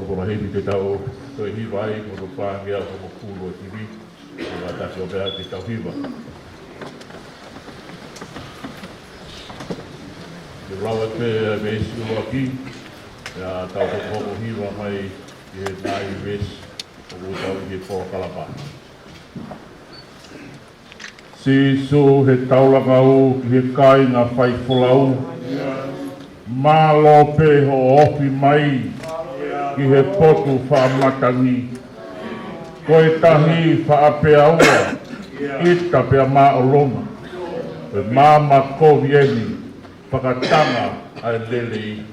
Por hei te tau to hi vai mo pa ngia ko kulo TV nga ta so bea te tau hiva. Te rawa pe me isi aki ya tau ko hiva mai e nai ves o tau i po kalapa. Si so he taulanga o he kai nga whai whulau malo pe ho ofi mai ki he potu whaamatangi. Ko e tahi whaapea ua, ita pea maa o loma. E māma ko vieni, whakatanga a lele.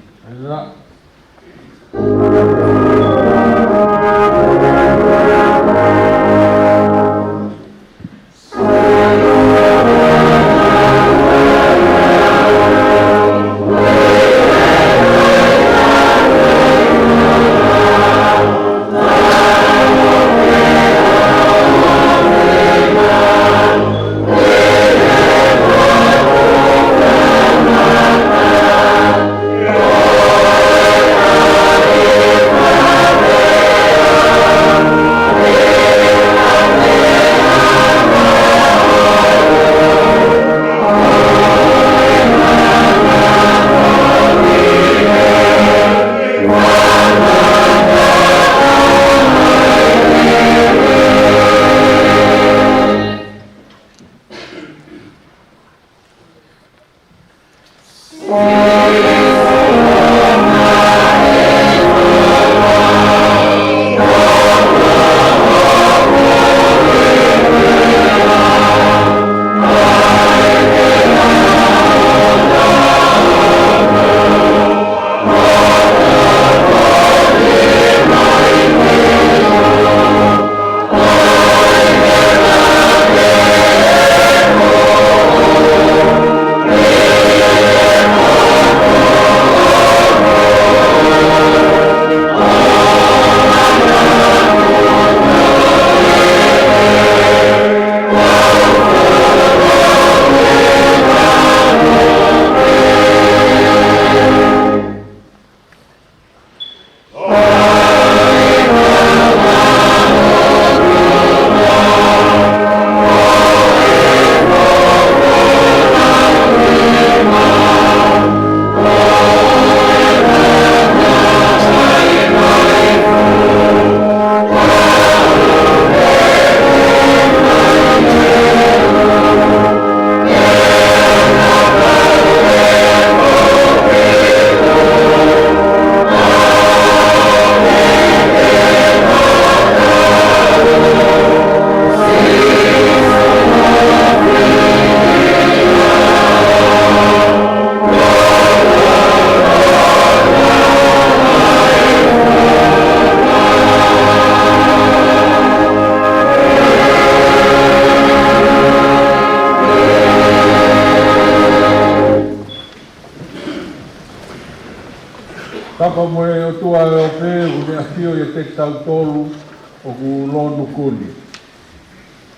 Tapa mo e o tua e o pe, o mea fio e te tau tolu o ku lonu kuni.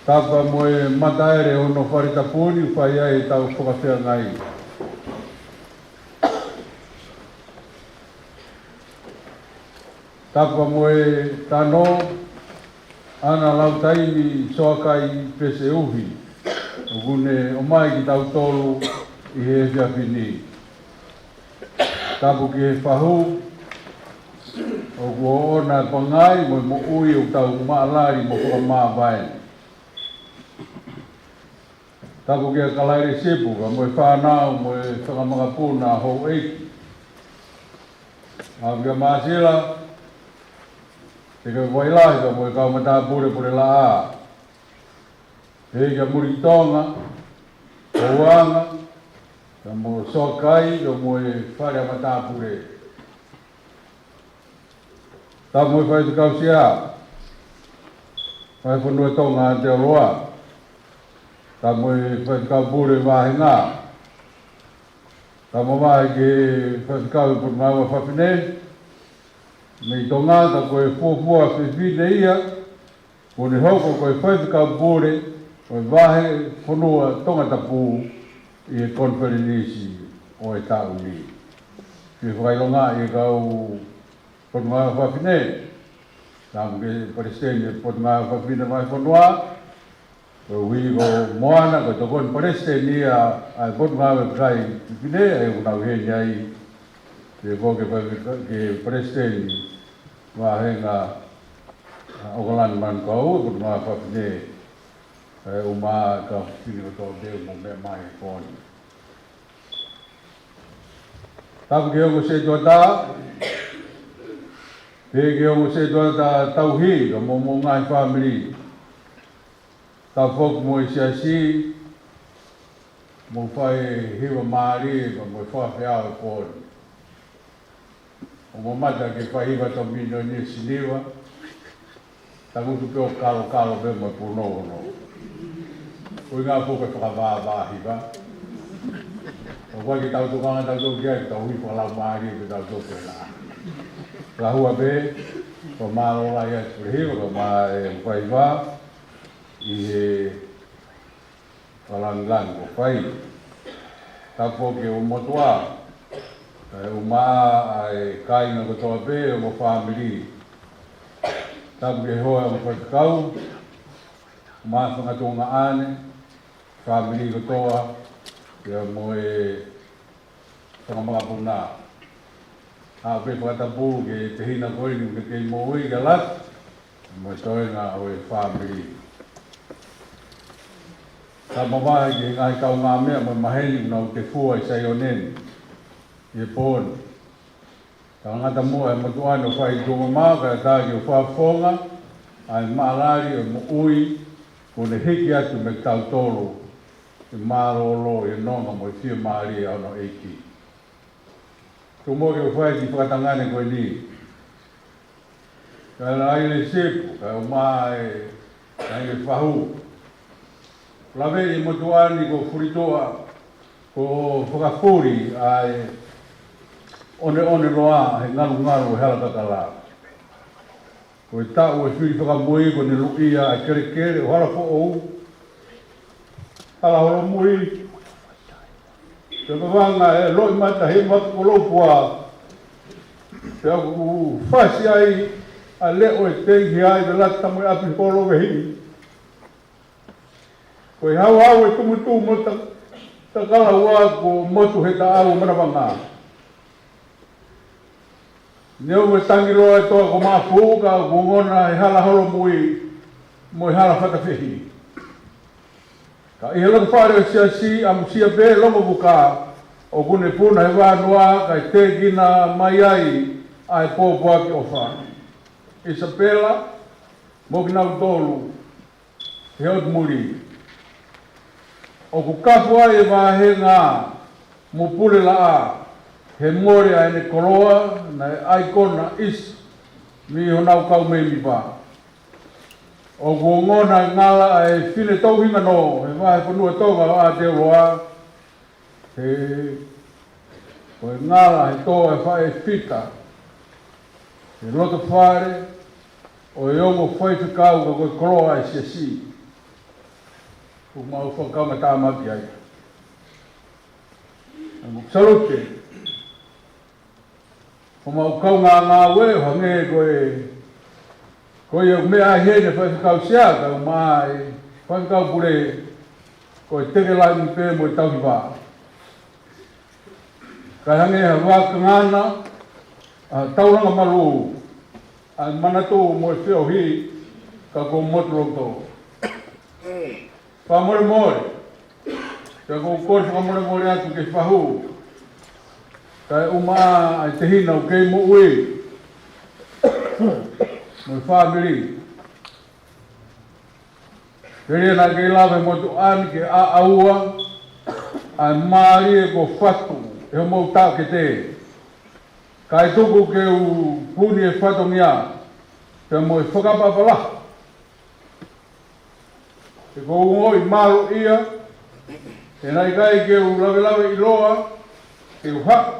Tapa mo e mataere o no wharitapuri, whai ai tau whakawhia ngai. Tapa mo e tano, ana lautaini soakai pese uhi. O kune o mai ki tau tolu i he whiawhini. Tapu ki he whahu, o kua ona pangai, mo mo ui o tau maalari mo kua maa vai. Tapu ki he kalaire sepu, ka mo e whanau, mo e whakamangapuna hou eiki. A kia maasila, te ka wailahi ka mo e kau mataa pure la a. Hei ka muri tonga, o wanga, ka mo sokai, ka mo e whare mataa pure. Ta mo e whai te kau sia, whai whanua tonga te oroa. Ta mo e whai te kau pure wahi ngā. Ta mo wahi ke whai te kau pure maua whawhine. Me i tonga, ta koe fuafua whiwhine ia, kone hoko koe whai te kau pure, koe wahi whanua tonga tapu i e konferenisi o e tau ni. Ki whailonga i kau por nga whawhine, tam ke Palestine por nga whawhine mai whanua, ko hui ko moana ko tokon Palestine a por nga whai whine e unau he nyai ke koke ke Palestine wa he nga ogolan man kau por nga whawhine e uma ka whine ko tō deo mo me mai koni. Tam ke o se tuata, ke o se tuata tauhi, ka mo ngai family. Ta fok mo siasi, mo fai hiwa maari, ka mo fai whiau e kōni. O mo mata ke fai hiwa to mino ni siniwa, ta ngutu peo kalo pe mo puno. Oi ngā fōka whakawāwāhi wa. O wai ki tau tukanga tau tō kia, ki tau hui whalau maari ki tau tō kia nā. La hua pe, ko māro la ia tūrehi, ko mā e whai wā, i he whalangang ko whai. Tā pō ke o motua, o mā e kāinga ko tō pe, o mo whāmiri. Tā pō ke hoa o whaikau, mā whangatonga ane, family ko toa ia mo e whakamaka puna. A pe whakatapu ke te hina koi ni ke kei mo ui galat, mo e toenga o e family. Ta mamaha ki ngai kau ngā mea mo maheni unau te fua i sai o neni, i e pōni. Ta ngata mua e motuane o whai tōma maa, ka tā ki o whaafonga, ai maalari o mo ui, ko ne hiki atu me tau tolu, i marolo i nonga mo i whia maari au no eiki. Ko mo ke whai ki whakatangane koe ni. Ka la aile sepu, ka o maa e aile whahu. Lawe i motuani ko furitoa, ko whakafuri ai one roa he ngaru he halakakala. Ko i tau e whiri whakamui ko ne luia a kere o harafo ou. Hala holo mui. Te mawanga e loi mata he makolopua. Te aku whasi ai a leo e tengi ai de lata mo api holo wehi. Ko i hau e tumutu mo ta kala ua ko motu he ta au manawanga. Neu me tangiroa e toa ko maa fuuka ko ngona e hala holo mui mo i hala whakawhihi. Ka i hela whare o siasi am sia be longo buka o kune puna he wānua ka i te gina mai ai ai pōpua ki o wha. I sa pēla mo ki nau tolu he ot muri. O ku kapu ai e wāhenga mo pule la a he mori ai ne koroa na ai kona is mi honau kau mei mi pā. O ku ngona ngala e whine tau hinga no, he wahe whanua tonga a te roa, he koe ngala he toa e whae whita, he loto whare, o e ongo whai whikau ka koe koroa e siasi, ku mau whakaunga tāmaki ai. Salute, o mau kaunga ngā we, hange koe, ko ia mea hene whai whakau siaka o mai, whai whakau pure, ko e teke lai mi pē mo i tau ki wā. Kai hange ha waka ngana, tauranga maru, a manatu mo e whio hi, ka ko motu roto. Wha more more, ka ko kōsi ka more atu ke whahu, kai uma ai te hina o kei mo ui, mo family. Kere na ke lawe mo tu ani ke a aua, ai maari e ko whatu, e mo tau ke te. Kai tuku ke u puni e whatu mia, te mo i whakapapala. Te ko ungoi maru ia, e nai kai ke u lawe i loa, ke u hak.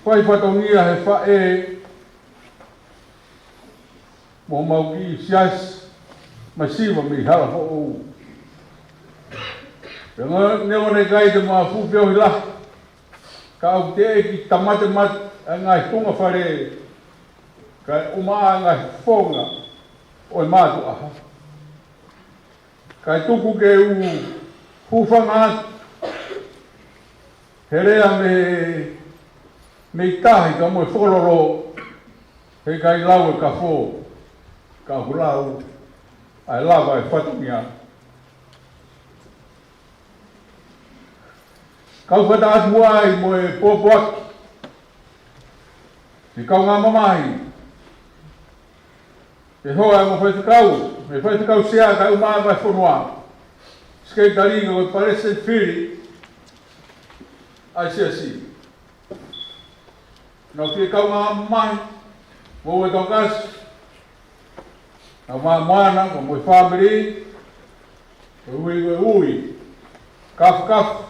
Whai whatongia he whae mo mau ki sias masiwa mi hala ho ou. Neo ne kai te maa fupeo hi la. Kau te ki tamate mat ngai tunga whare. Kai umaa ngai whonga o mātu aha. Kai tuku ke hufanga herea me tahi ka moe wholoro he kai lau e ka whō ka hulau ai lawa e whatungia. Kau whata atu ai moe pōpuaki si kau ngā mamahi e hoa mo whaitakau sea kai umaa vai whonua skei tariga o parese whiri ai si nau pia kau ngā mamahi mo e tokas nau maa moana mo moe whamiri ui kafu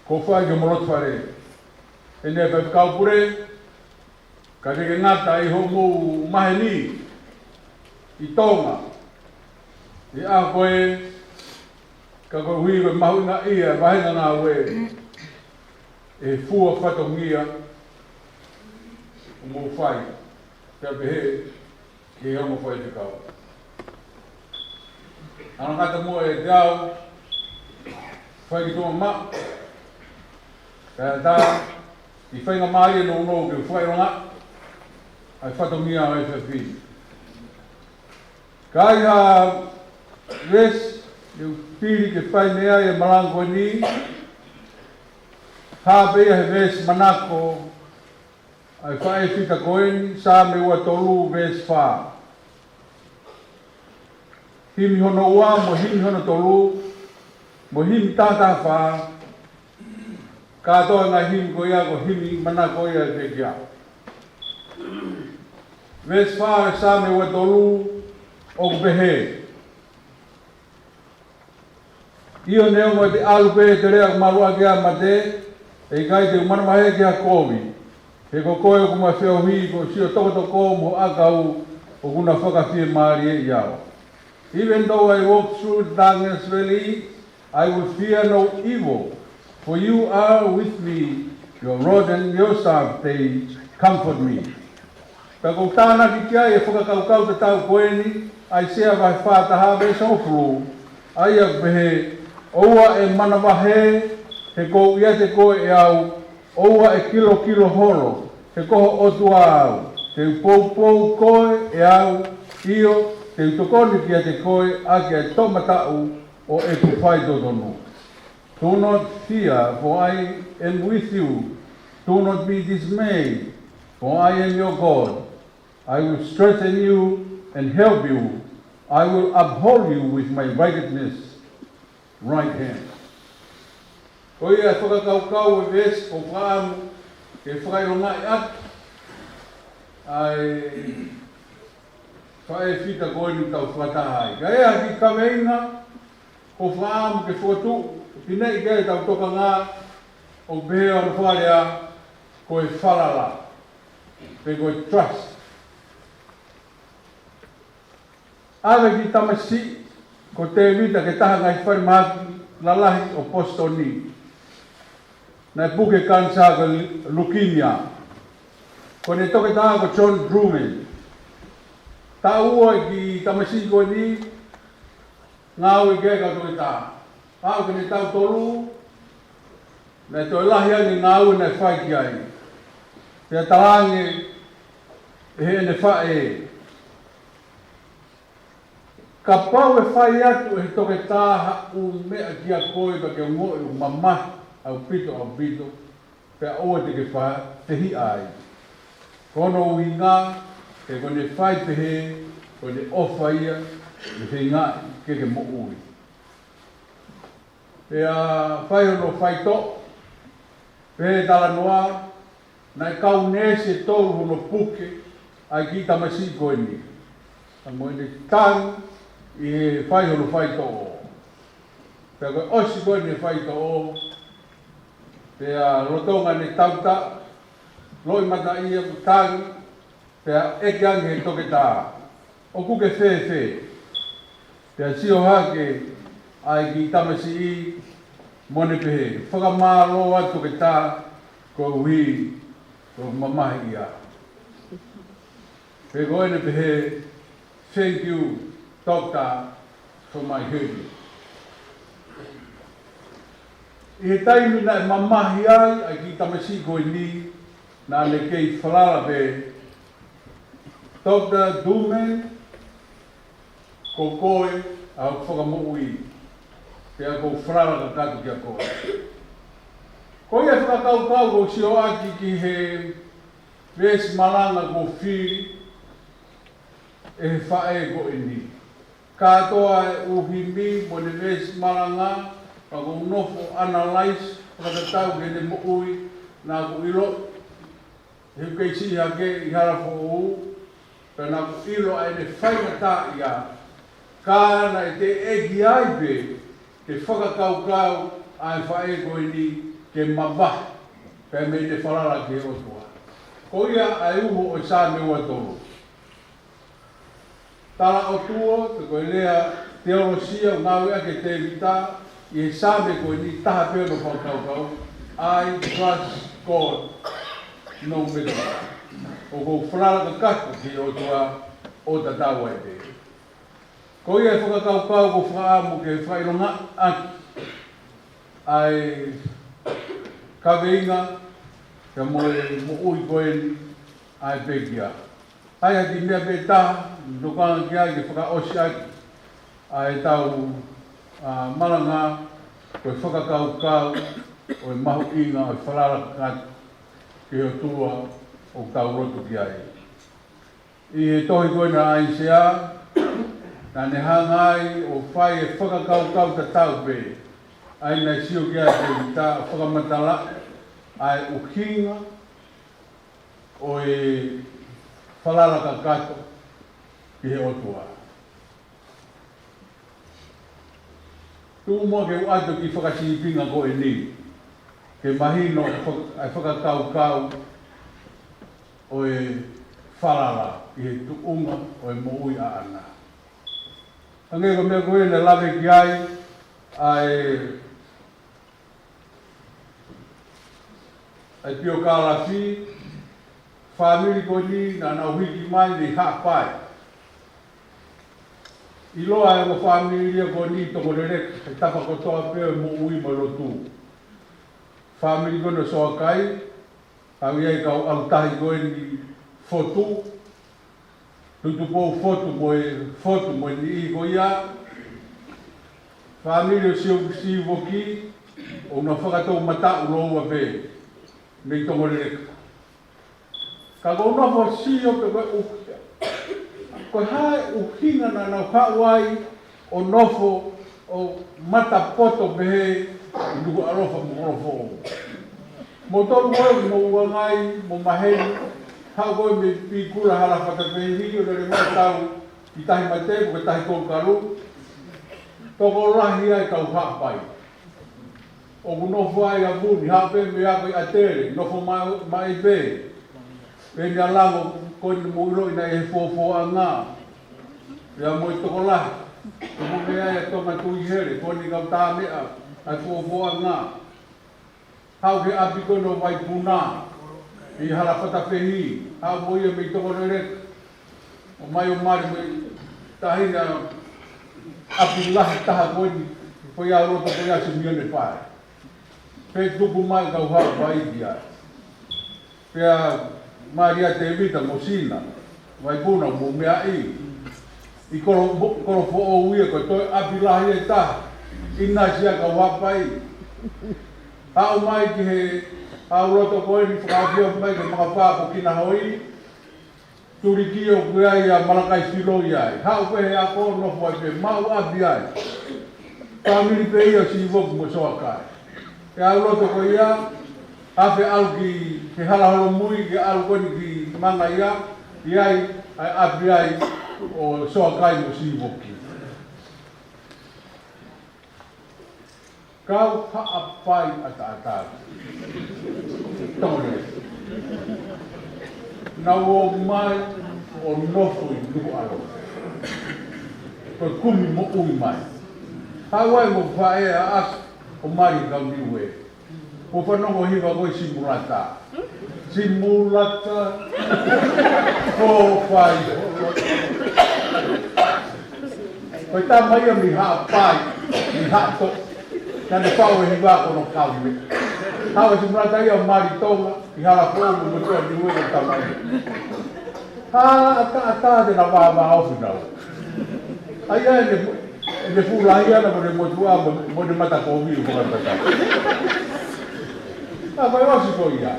ko whai ke morot whare e ne whaikau pure ka reke ngata i homo maheni i tonga i a koe ka koe hui koe mahu nga ia wahina ngā we e fua whatongia o mo whai te pehe ki homo whai te kau ana kata mo e te au whai ki tonga ma ka ta i whainga maia no ke whai ronga ai whatongia ai whawhi. Kai ha res, eu piri ke whai mea e marango ni, ha bea he res manako, ai whai whita koeni, sa me ua tolu res wha. Himi hono ua, mo himi hono tolu, mo himi tata wha, katoa ngā himi ko ia ko himi manako ia te kia. Ves wha sa me ua tolu o behe. Io neo mo te alupe te rea marua kia mate, e kai te umanamahe kia kovi. He ko koe o kuma whio hui ko sio toko mo akau o kuna whakawhia maari e iau. Even though I walk through darkness valley, I will fear no evil, for you are with me, your rod and your staff, they comfort me. Ka kou tāna ki kia e whakakaukau te tau koeni, ai sea vai whātaha me sofru, ai a behe, oua e manawahe, he kou ia te koe e au, oua e kilo horo, he koho otua au, te upou koe e au, io, te utokoni kia te koe, a kia e tomatau o e tu whai dodonu. Do not fear, for I am with you. Do not be dismayed, for I am your God. I will strengthen you and help you. I will uphold you with my righteousness right hand. Ko ia whakakaukau e ves o whaamu e whakaironga i atu. Ai whae whita koe ni tau whatahai. Ka ea ki kaweinga o whaamu ke whotu. Pinei kei tau toka ngā o behe o na wharea koe whalala. Pe koe trust. Awe ki tamasi, ko te vita ke taha ngai whare maki lalahi o postoni. Nai puke kansa ka leukemia. Ko ne toke taha ko John Drummond. Ta ua ki tamasi ko ni, ngā ui ke ka toke taha. Pau ke ne tau tolu, nai toi lahi ani ngā ui nai whai ki ai. Pea talange e he ne whae. Ka pau e whai atu e toke tāha u mea ki a koe ka ke ngoi u mamahi au pito, pea oa te ke wha te hi ai. Kono ui ngā, ke kone whai te he, kone ofa ia, me te ngā ke mo ui. Pea whai ono whai to, pea tala noa, nai kau nese tolu hono puke, ai ki tamasi koe ni. A moe ne tangu, i he whai hono whai to o. Pea koe osi koe ne whai to o, pea rotonga ne tauta, loi mata ia ku tangu, pea eke ange he toke tā. O kuke whē, pea sio hake, ai ki tamasi i, Mone pehe, whakamalo atu ke tā, ko uhi, ko mamahi ia. Pe koene pehe, thank you, Doctor, for my hearing. I he taimi na e mamahi ai ki tamasi koe ni, na le kei whalala pe, Dr. Dume, ko koe, au whakamui, pea ko whalala ka katu kia koe. Ko ia whakakau ko si o aki ki he ves malanga ko whiri, e he whae ko ni. Katoa e uhimi mo ne ves malanga, ka ko nofo analyze, whakatau ke ne mo ui, na ko ilo, he kei si hake i harafo u, pe na ko ilo ai ne whaingata ia, ka na e te egi ai pe, ke whakakau ai whae ko ni, ke mawah, pe me te whalala ke otua. Ko ia ai uho o sa me ua toro. Tala o tua, te koe lea teolosia o ngāwe ake te vita, i he sa me koe ni taha peo no whakaukau, I trust God, no matter. O ko whalala ka kaku ke otua o ta tawa e te. Ko ia e whakakaukau ko whaamu ke whaironga aki, ai kaweinga, ka moe mo ui koe ai pekia. Ai haki mea pe taha, nukanga ki ai ke whakaosi aki, ai tau malanga, koe whakakaukau, o e mahu inga, o e whalala kati, ke o tua o tau roto ki ai. I he tohi koe na ai sea, na ne hangai o whai e whakakaukau ta tau pe, ai nei sio ki ai te wita whakamatala, ai uhinga o e whalala ka kato ki he otua. Tū mua ke uato ki whakasiripinga ko e ni, ke mahino ai whakakaukau o e whalala ki he tuunga o e moui a ana. Angei ko mea koe ne lawe ki ai, ai pio kālafi, whamiri ko ni na nauhiki mai ni hapai. I loa e mo whamiri ko ni toko rerek, e tapa kotoa peo e mo ui mo lotu. Whamiri ko no soa kai, au iai kau alutahi ko ni fotu, tutu pou fotu mo ni i ko ia, whamiri o si woki, o na whakatou mata uroua pe, me tongo reka. Ka ko nofo sio pe koe ukia. Koe hae ukinga na nau hawai o nofo o mata poto behe i nuku arofa mo rofo. Mo tolu koe mo uangai, mo maheni, hau koe me pikura hala whakapehi o nere mai tau i tahi mate, ko tahi koukaru. Toko rahi ai kau hapai. O nofo ai a muni, hape me ako i atere, nofo mai pe. Pene alango koe ni muiro ina e fofo a ngā. Rea mo i toko lahi. Toko mea e tonga tui here, koe ni kau tā mea, ai fofo a ngā. Hau ke api kono vai puna, i hala whatapehi, hau mo ia me i toko rerek. O mai o mare me tahina api lahi taha koe ni, koe a roto koe a si mione pai. Pe tuku mai kau hau vai di ai. Pea Maria te vita mo sina, vai puna mo mea i koro fo o uia ko toi api lahi e taha, ina sia ka wapai. Hau mai ki he, hau roto koe ni whakawhia mai ke makawhako kina hoi, turi ki o kue ai a malakai silo iai. Hau pehe a koro nofo ai pe, mau api ai. Pamiri pe ia si woku mo soa kai. E hau roto koe ia, ape au ki ke halaholo mui ke au koni ki manga ia, iai ai api ai o soa kai mo si woki. Kau haapai ata-ata. Tore. Nau o mai o nofo i nuku alo. Koe kumi mo ui mai. Hawai mo whae a as o mai ka niwe o fa no hi va go simulata o fai ko ta mai mi ha pai mi ha to na de pau hi va ko no ka ni ha simulata ia mai tonga i hala ko mo to niwe ta mai ata de na va o final ai ai le fulai ana mo tua mo de mata ko vi ko ta vai o si ko ia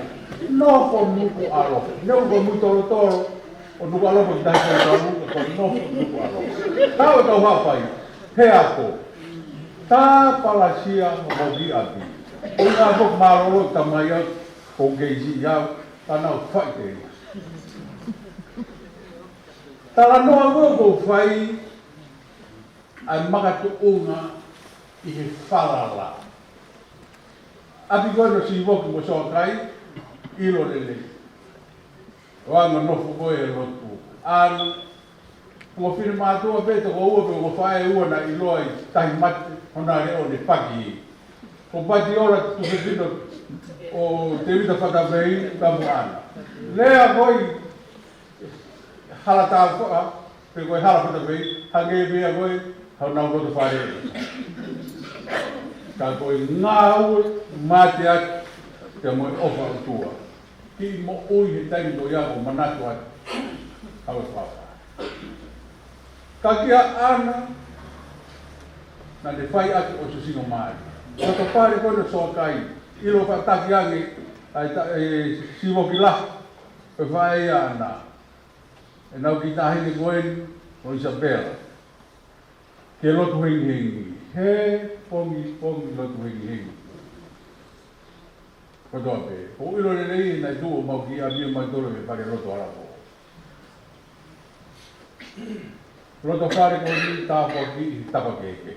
no ko muku alo no ko mu toro o nu alo ko dai ko ko no muku alo tao to ha pai he ako ta palasia mo vi abi o na ko malo ta mai ko geji ya ana fai te tala no ko fai ai magatu unga i he whalala. Api koe no si woki mo soa kai, ilo lele. Wanga nofu koe e lotu. Anu, mo whine mātua pēta ko ua pe ko whae ua na iloa i tahi mati hona reo ne paki. Ko pati ora tukitino o te wita whakawhei kamu ana. Lea koi halata whaka, pe koe hala whakawhei, hange pia koe, hau nau koto whare. Ka koe ngā ue, māte atu, te moe ofa utua. Ki mo ui he taini no iako manatu atu, hau e whaka. Ka kia ana, na te whai atu o se sino mai. Ka to whare koe no soa kai, ilo whataki ange, ai siwo ki la, e whae ana. E nau ki tahini koe, o Isabela. Ke lotu hingi hingi. He pongi lotu hingi hingi. Ko toa pe. Ko ilo le rei nai tu o mau ki a mio mai tolo me pare lotu arapo. Lotu whare ko ni tāpua ki tapa keke.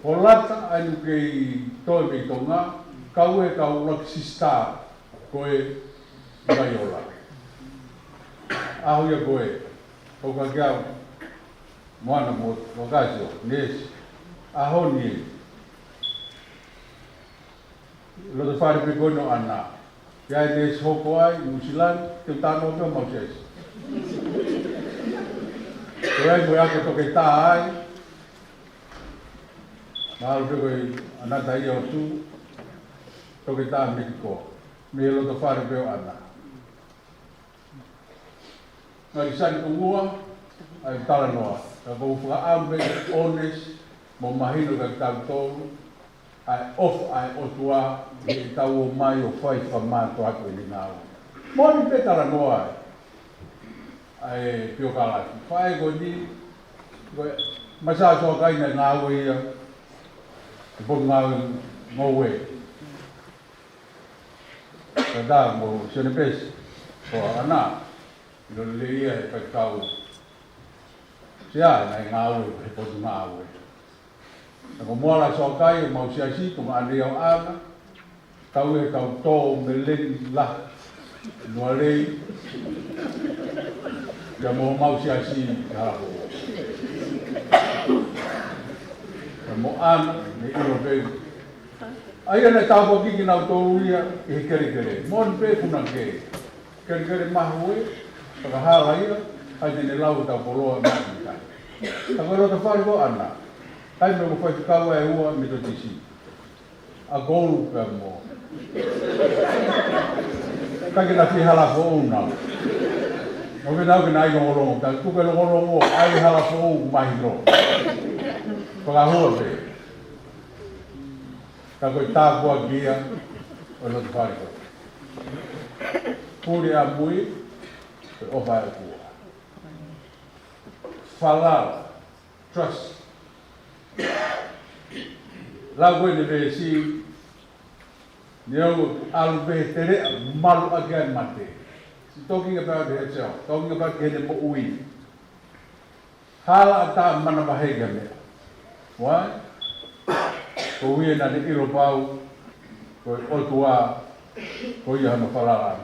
Ko lata anu kei toi me tonga, kau e kau lak sista koe mai ola. Ahu ia koe. Ko ka kiau. Moana mo wakaisio, nesi, ahoni. Loto whare pe koe no ana. Kia e nesi hoko ai, New te utano pia mausesi. Koe ai moe ako toke tā ai. Maharu pe koe anata ia o tu, toke tā Mexico. Me loto whare pe o ana. Ngari sani kungua, ai tala noa. Ka kou whakaambe ones mo mahino ka tautou ai off ai otua i tau o mai o whai whamātu atu i ngāu. Moni pe tala noa ai pio kalaki. Whae ko ni, masa soa kaina ngāu ia, e potu ngāu ngowe. Ka tā mo senepesi, ko ana, ilo le ia e paikau. Sia nai ngāu e potu ngāu e. Ko moala soa kai o mau siasi ko ma leo ana, tau e tau tō me leni la, noa lei, kia mo mau siasi harapo. Ka mo ana, me ilo peu. Aia nei tāpua kiki nau tōru ia e he kere. Mon pe kuna ke. Kere mahu e, whakahala ia, hai tene lau tau poloa mati kai. Ka koe rota whare ko ana. Kai me ko whai kaua e ua me to tisi. A golu pe mo. Kai ke na fi hala ko una. No ke nau ke na i ngolongo. Ka tuke ngolongo ai hala ko u mahi ro. Whakahua pe. Ka koe tāpua gia o rota whare ko. Puri a mui, pe ofa e kua. Falala, trust. La koe ne ve si, neo albe tere malu again mate. Talking about it itself, talking about getting mo ui. Hala ata mana bahega me. Why? Ko ui na ne iro pau, ko otua, ko ia no falala.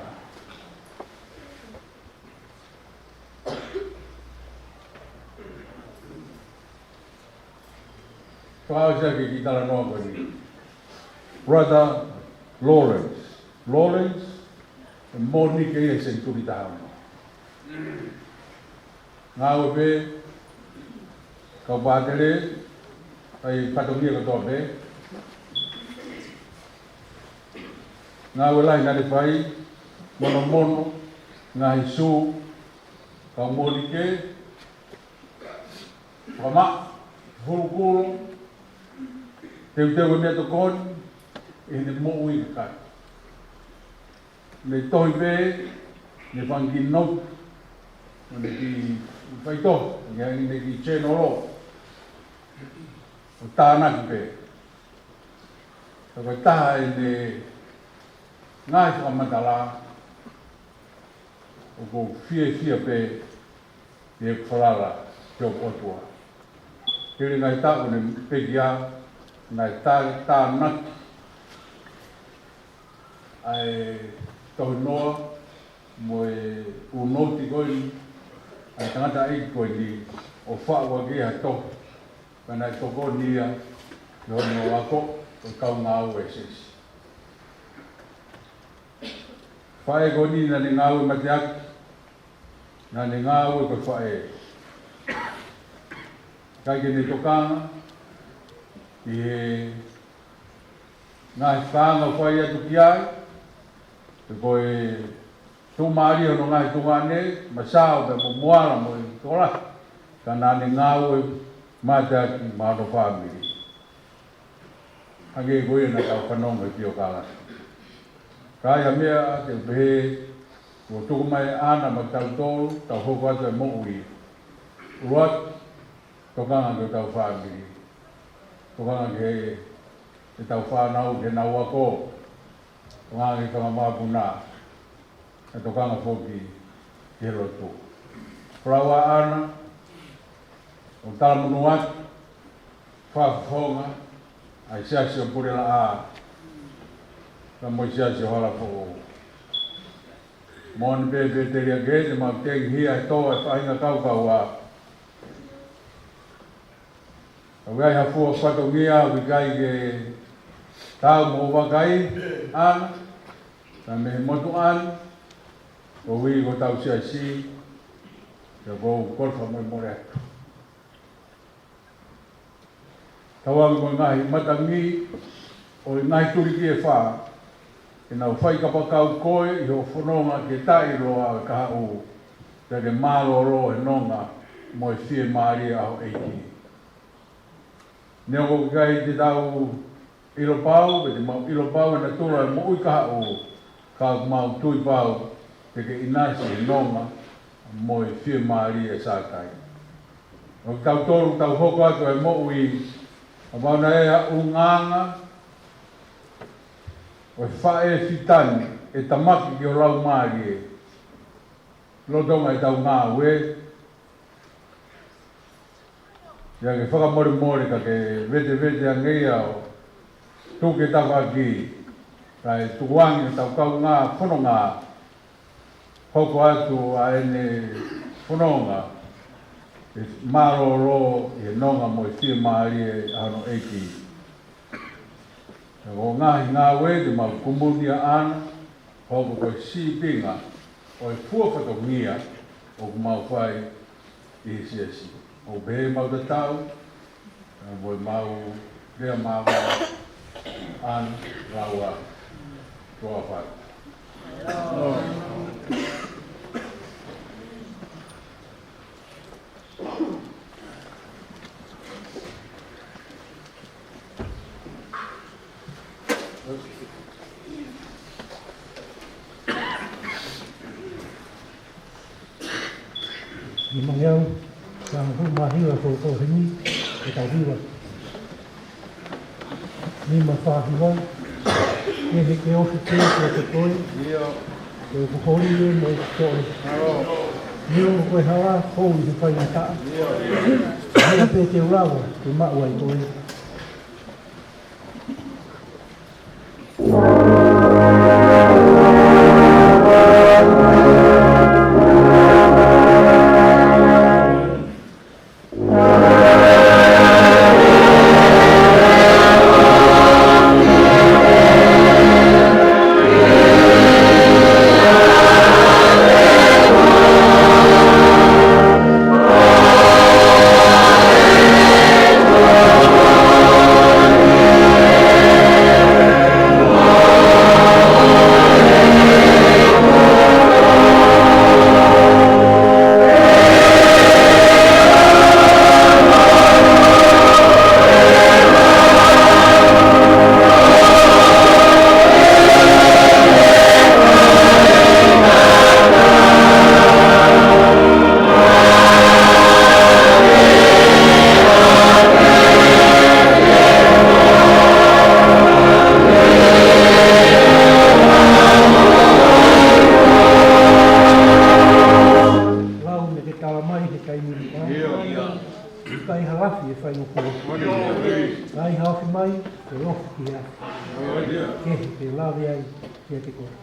whaosia ki tala noa koe ni. Brother Lawrence. Lawrence, e moni ke ia senturi tahama. Ngā ue pe, kau pātere, ai patongia katoa pe. Ngā ue lai ngare whai, mono mono, ngā hisu, kau moni ke, whama, hurukuro, teu mea tokoni, e ne mo ui kai. Le tohi pe, ne whangi nou, ne ki whaito, ne ki chenoro, o tānaki pe. Ka kai taha e ne ngai whamatala, o ko fia pe, e whalala, teo potua. Kere ngai tāko ne pekia, ngai tānaki, ai tohi noa, mo e unoti koi, ai tangata eiki koi ni, o whaua ki ha tohi, kana e toko nia, i hono ako, o kau ngā ue sesi. Whae ko ni na ni ngā ue mateaki, na ni ngā ue koi whae. Kai ke ni tokanga, i he ngā whaanga whae atu ki ai, te koe tū maari hono ngai tū ngane, masao pe mo moara mo i tora, ka nane ngā ue mātaki māno whāmiri. Hange koe na kau whanonga i pio kāla. Kai ha mea te pehe, ko tuku mai ana ma tau tōru, tau hoko atu e mo ui. Uruat, tokanga ke tau whāmiri. Tokanga ke te tau whānau ke nau ako, tokanga ke kamamapuna, e tokanga whoki ke roto. Prawa ana, o tāmunu atu, whāwhonga, ai siasi o purela a, ka moi siasi o hala whoko. Mōni pepe te ria ke, te mau tengi hia e toa e whahinga kaukau a. Kawai hafua whatongia, wikai ke tau mo wakai ana, ta me motu ana, o wi ko tau siasi, te kou korfa moi more atu. Tawang mo ngahi matangi, o ngahi turiki e wha, e nau whai kapakau koe, i ho whanonga ke tai roa ka hau, te ke mālo roa e nonga, mo e whie maari au eiki. Neo ko kai te tau ilo pau, pe te mau ilo pau e na tura e mo ui ka hau, ka mau tui pau, te ke inasi e nonga, mo e whie maari e sātai. O tau toru, tau hoko atu e mo ui, a mauna e a unganga, o e whae fitani, e tamaki ki o lau maari e. Lotonga e tau ngā ue, ia ke whakamore ka ke vete a ngeia o tuke tawaki, kai tuwangi tau kau ngā whanonga, hoko atu a ene whanonga, e maroro e nonga mo e whie maari e ano eiki. O ngahi ngā we te mau kumunia ana, hoko koe si pinga, o e fuawhatongia o mau whai i siasi. O behe mau te tau, o e mau rea mau ana raua toa whai. Ni mangyang sang hu mahiwa ko ko hini e tau hiwa. Ni mafahiwa, ni he ke ofi te te toi, ke kukori e mo toi. Ni o koe hawa, kou i te whai na taa. Ni a pe te urawa, te maua i toi. kai halafi e whai no kua. Kai hawhi mai, te lofu ki a. Kehe te lawe ai, kia te kora.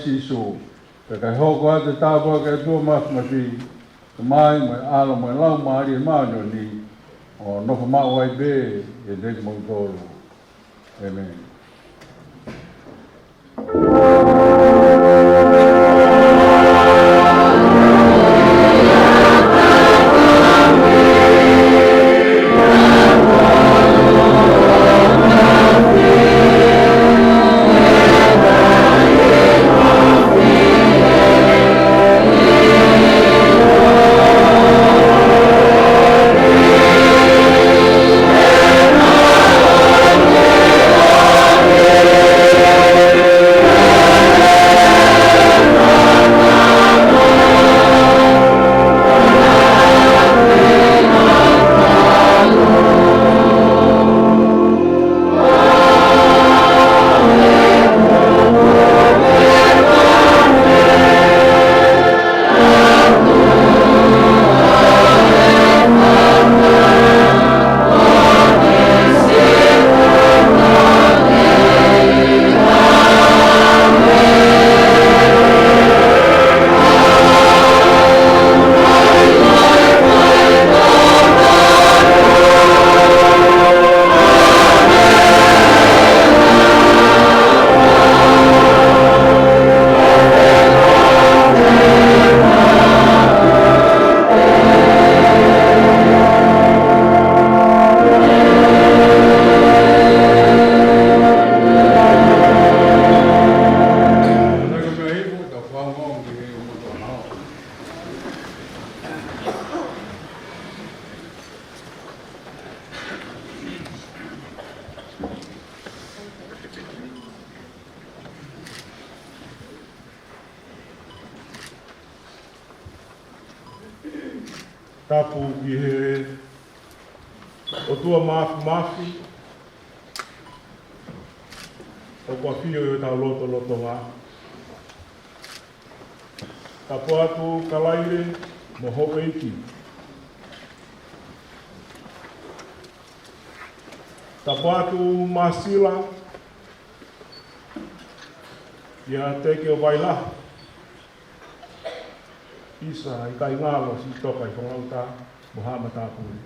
Sisu, kai hoko ate tāpua kai tua mawhimawhi, mai mai alo mai lau maari e maano ni, o nofa mao ai be, e dek mo tolu. Amen. tapu ki he o tua mafi o kua whio i o tau loto ngā. Tapu atu kalaire mo ho eiki. Tapu atu masila ia teke o wailaha. Isa i kai ngalo si toka i whangauta Muhammad Apuri.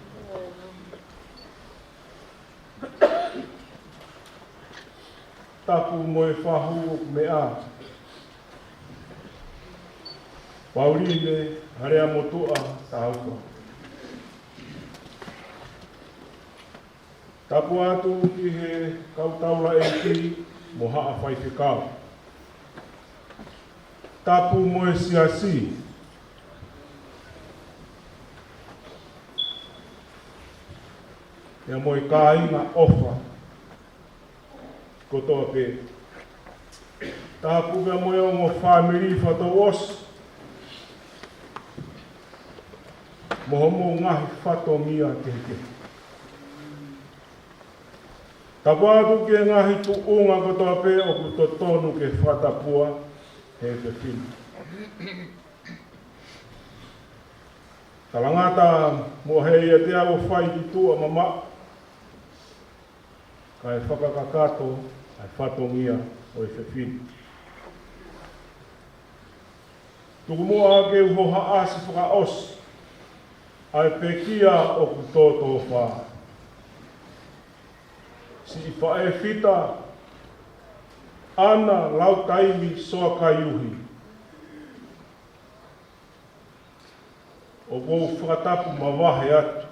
Tapu mo e whahu mea. Paurine harea motua tahauka. Tapu atu ki he kautaula e ki mo haa whaifekau. Tapu mo e siasi. Ia mo i kāinga ofa kotoa pē. Tapu mea mo e o ngō whāmiri whatau osu. Moho mo ngahi whato mia te heke. Tapu atu ke ngahi tu unga kotoa pē o kuto tonu ke whatapua he te whinu. Talangata mo hei a te awo whai ki tua mama. Kai whakakakato ai whatongia o e whiwhinu. Tuku mua ke uhoha asi whakaosi. Ai pekia o kutoto wha. Si i whae whita. Ana lau taimi soa kai uhi. O kou whakatapu mawahe atu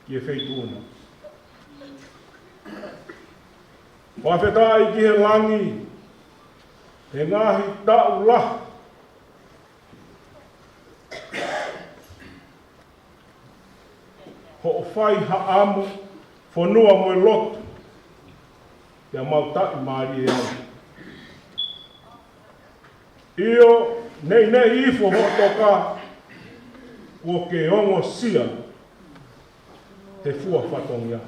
ki e wheituna. Whawhetai ki he langi, he ngahi tau lah. Ho o whai haamu, whanua mo e lotu, kia mautai maari e au. Io, nei ifo ho toka, o ke ongo sia, te fua whatongia.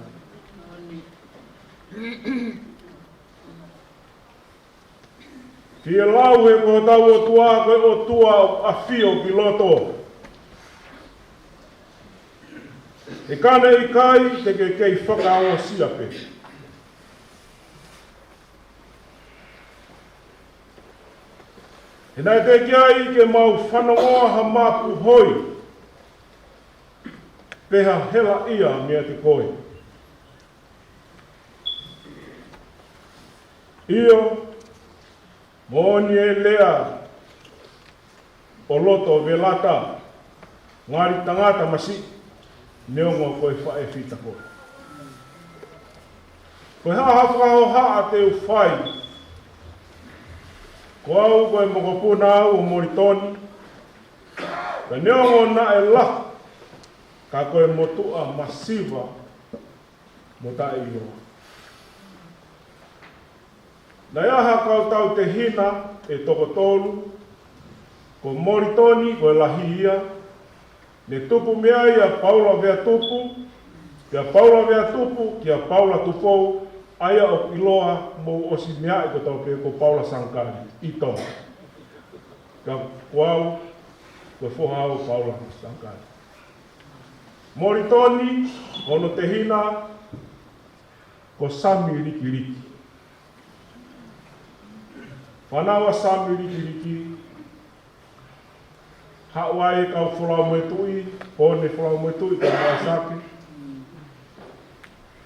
Ki e lau e ko tau o tua koe o tua a whio ki loto. E kane i kai te ke kei whakao sia pe. E nai te kiai ke mau whanongoa ha mapu hoi. Peha hela ia mea te koe. Io, mōni e lea o loto velata, ngāri tangata masi, neongo koe whae whita koe. Koe haa whakao haa te u whai, ko au koe mokopuna au o moritoni, ka neongo na e lah, ka koe motua masiva mo tae iroa. Na iaha kau tau te hina e toko tolu, ko moritoni koe lahi ia, ne tupu mea ia paula vea tupu, kia paula vea tupu, kia paula tupou, aia o iloa mou osi mea i tau pe ko paula sankari, i tonga. Ka kuau, koe whohao paula sankari. Moritoni, ono te hina, ko sami riki. Whanawa sami riki, hawai kau whulau moe tui, hone whulau moe tui, ka mai sake.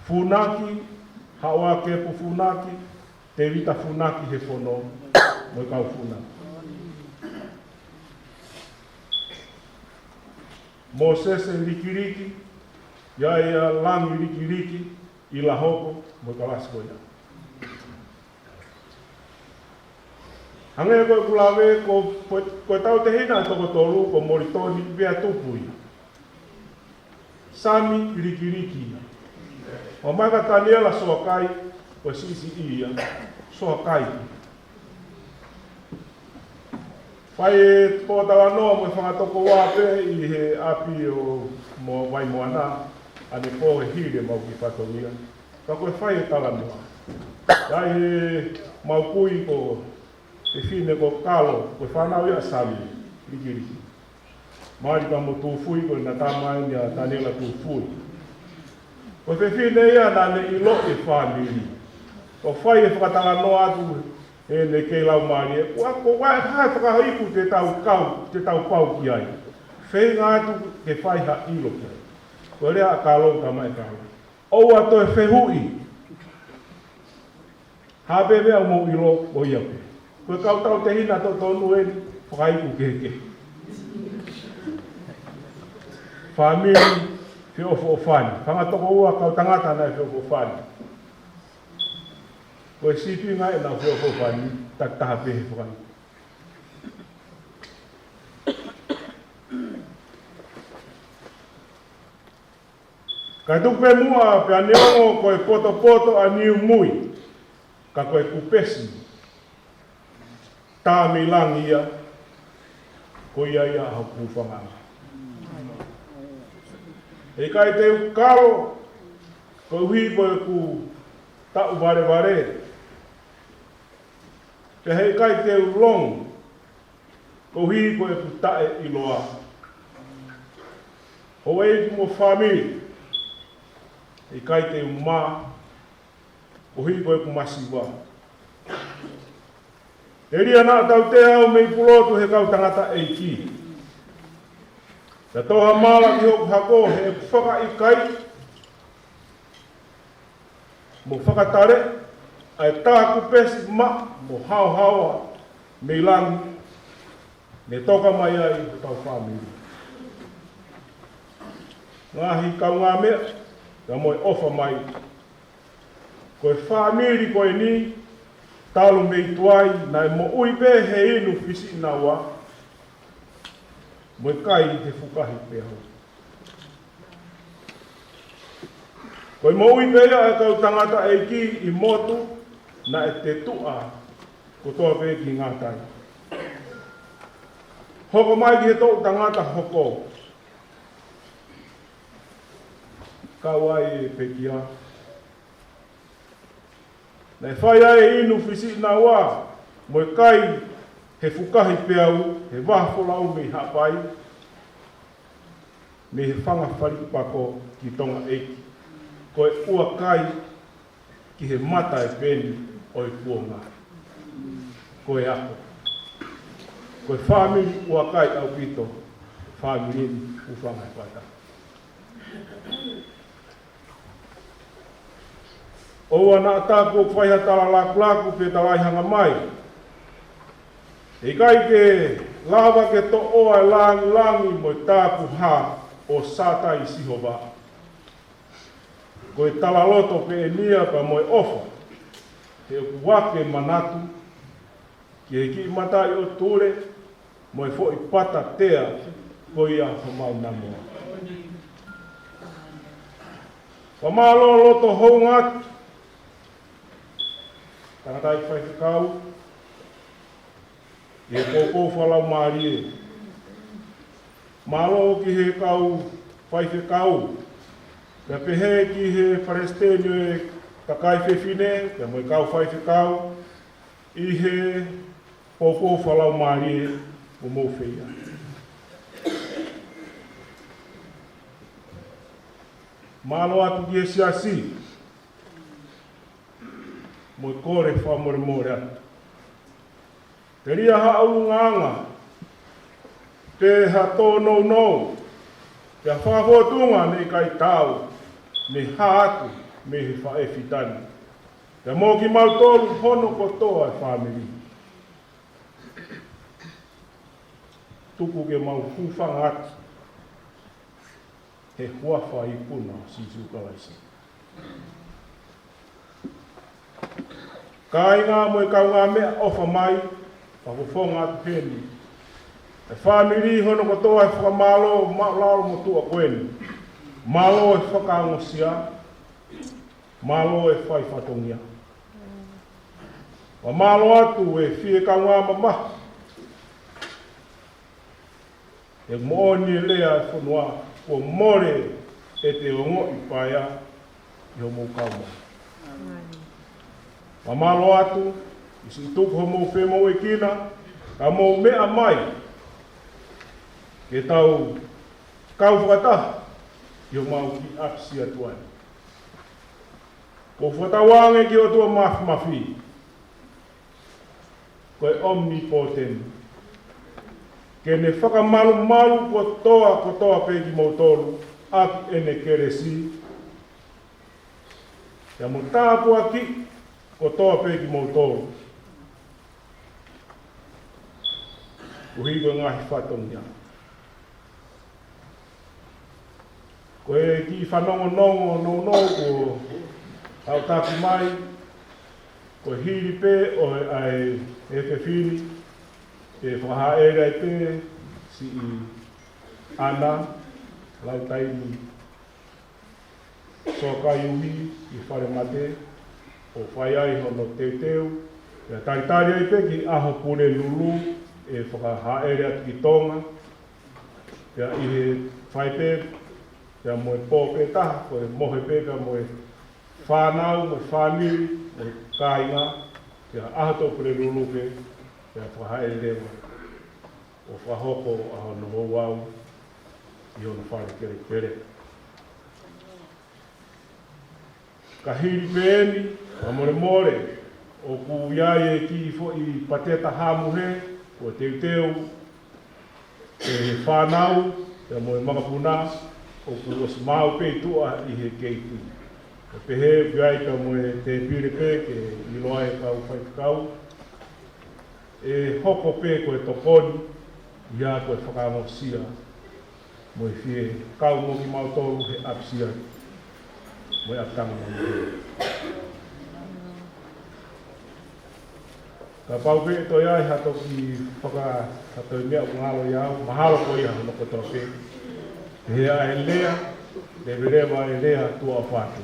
Funaki, hawa kepu funaki, te vita funaki he whono, moe kau funaki. Mosese riki, ia langi riki, i la hoko, moe ka laskoia. Hange koe kulawe koe tau te hina toko tolu ko moritoni vea tupui. Sami riki. O mai ka taniela soa kai, koe sisi ia, soa kai. Whai e pōtawa noa mo whangatoko wāpe I he api o mo vai moana ane pō he hire mau ki whatoria. Ka koe whai e tala noa. Ai he mau kui ko e whine ko kalo, koe whanau ia sami, rikiriki. Māri ka mo tūwhui koe na tāmai ni a tanela tūwhui. Koe whine ia nane I lo e whaniri. Ko whai e whakatanga noa atu e ne kei lau maari e ko wai hae whakahiku te tau pau ki ai. Whei ngā atu ke whai ha ilo ki ai. Ko rea a kālou ka mai kālo. Ou ato e whehui. Habe mea mo ilo o ia pe. Koe kautau te hina to tonu e whakahiku ke ke. Whamiri whio o whani. Whangatoko ua kautangata nei whio o whani. Koe sipi ngai na whio o whani, tak taha pehe whani. Kai tupe mua pe aneongo koe poto a niu mui, ka koe kupesi. Tā mi langi ia, ko ia ia hau kūwhanganga. E kai te ukaro, ko hui koe ku tau vare. Te hei kai te ulong, ko hui koe ku tae iloa. Ho ei mo whamiri, e kai te umā, ko hui koe ku masiwa. E ria nā tau te au mei pulotu he kau tangata e ki. Te toha māla ki hoku hako he whaka I kai, mo whakatare, ai tāku pesi ma, mo hau mei langi, me toka mai ai o tau whamiri. Ngahi kau ngā mea, ka moe ofa mai. Koe whamiri koe ni, talu mei tuai, nai mo uipe he inu fisi na wa, moe kai te whukahi pe hau. Koe mo uipe ia e kau tangata e ki I motu, na e te tua, ko toa pe ki ngā tai. Hoko mai ki he tō tangata hoko. Kau ai e pekia. Nei whai ai inu fisi na wā, moe kai he whukahi pe au, he wahafolau me hapai, me he whanga wharipako ki tonga eiki. Koe ua kai ki he mata e peni o I kuonga. Koe ako. Koe whamiri ua kai au pito, whamiri uwhanga e whata. Oua nā tāko whaiha tala laku pe talaihanga mai. E kai ke lawa ke to oa langi mo tāku hā o sātai sihova. Koe tala loto pe e nia pa moe ofa. He wake manatu, ki he ki matai o ture, moe fo I pata tea ko ia whamau namoa. Whamalo loto hou ngatu, tangatai whaikakau, e kōkō whalau mārie. Malo ki he kau whaikakau, ka pehe ki he wharestenio e kakai whewhine, ka moe kau whaikakau, I he kōkō whalau mārie o mō whia. Malo atu ki he siasi, mo kore whamore atu. Te ria hau nganga, te ha tō nou, te whahotunga ne kai tau, me ha atu, me he whae whitani. Te mō ki mautoru hono kotoa e whamiri. Tuku ke mau huwhanga atu, he huawha I puna sisu kalaisi. Ka inga mo I kau ngā mea ofa mai, whakawhonga atu pēni. E whamiri hono kotoa e whakamalo, lalo mo tua koeni. Malo e whakaangosia, malo e whai whatongia. Wa malo atu e whie kau ngā mamaha. e mooni lea whanua o more e te ongo I paia I homo kauma. Mamalo atu, I si tuku homo whemo e kina, ka mou mea mai, ke tau kau whakataha, I o mau ki apsi atuani. Ko whatawange ki o tua mafi, koe omnipotent. Ke ne whakamalu kotoa peki mautolu, aki ene keresi. Ia mo tāpu aki, kotoa peki mautolu. Uhigo ngahi whatongia. Koe ki whanongo no ko au tāpu mai, ko hiri pē o ai e whiwhiri, e whahaere ai pē si I ana, lau taimi, sokai uhi I whare mate, o whai ai hono teuteu, e taritari ai pē ki aho pure lulu, e whahaere atu ki tonga, e I he whai pē, e moe pō pē taha, ko e mohe pē ka moe whanau, moe whaniri, moe kāinga, e ahato pure lulu pē, e whahaere lewa, o whahoko aho no houau, I hono whare kere. Ka hiri pēni, ka more, o ku iai e ki I pateta hamuhe, o teuteu, e whanau, e moe makapuna, o ku osmau pei tua I he keitu. E pehe viai ka moe te pire pē, ke I loa e kau whaikau, e hoko pē koe tokoni, ia koe whakamosia, moe fie kau moki mautoro he apsia, moe atanga moe. Ka pau pē toi ai hato ki hato I mea ngalo iau, mahalo ko ia hono kotoa pē. He a e lea, le verewa e lea tua whātu.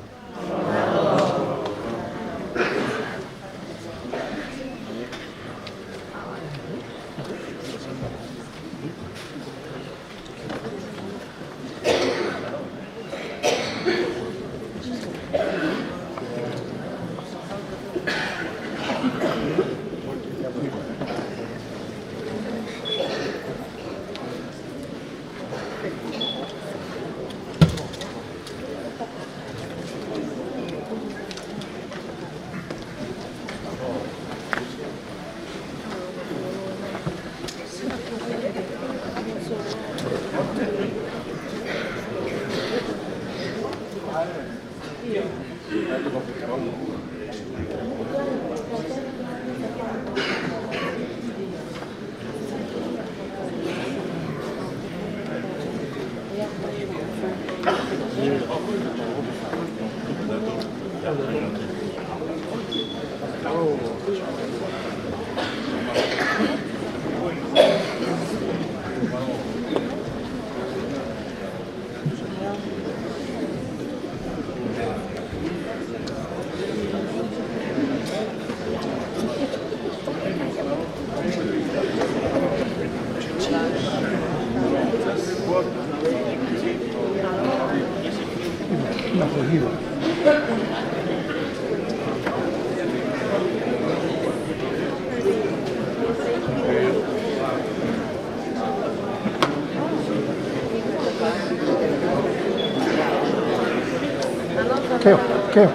Keo.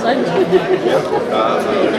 Saya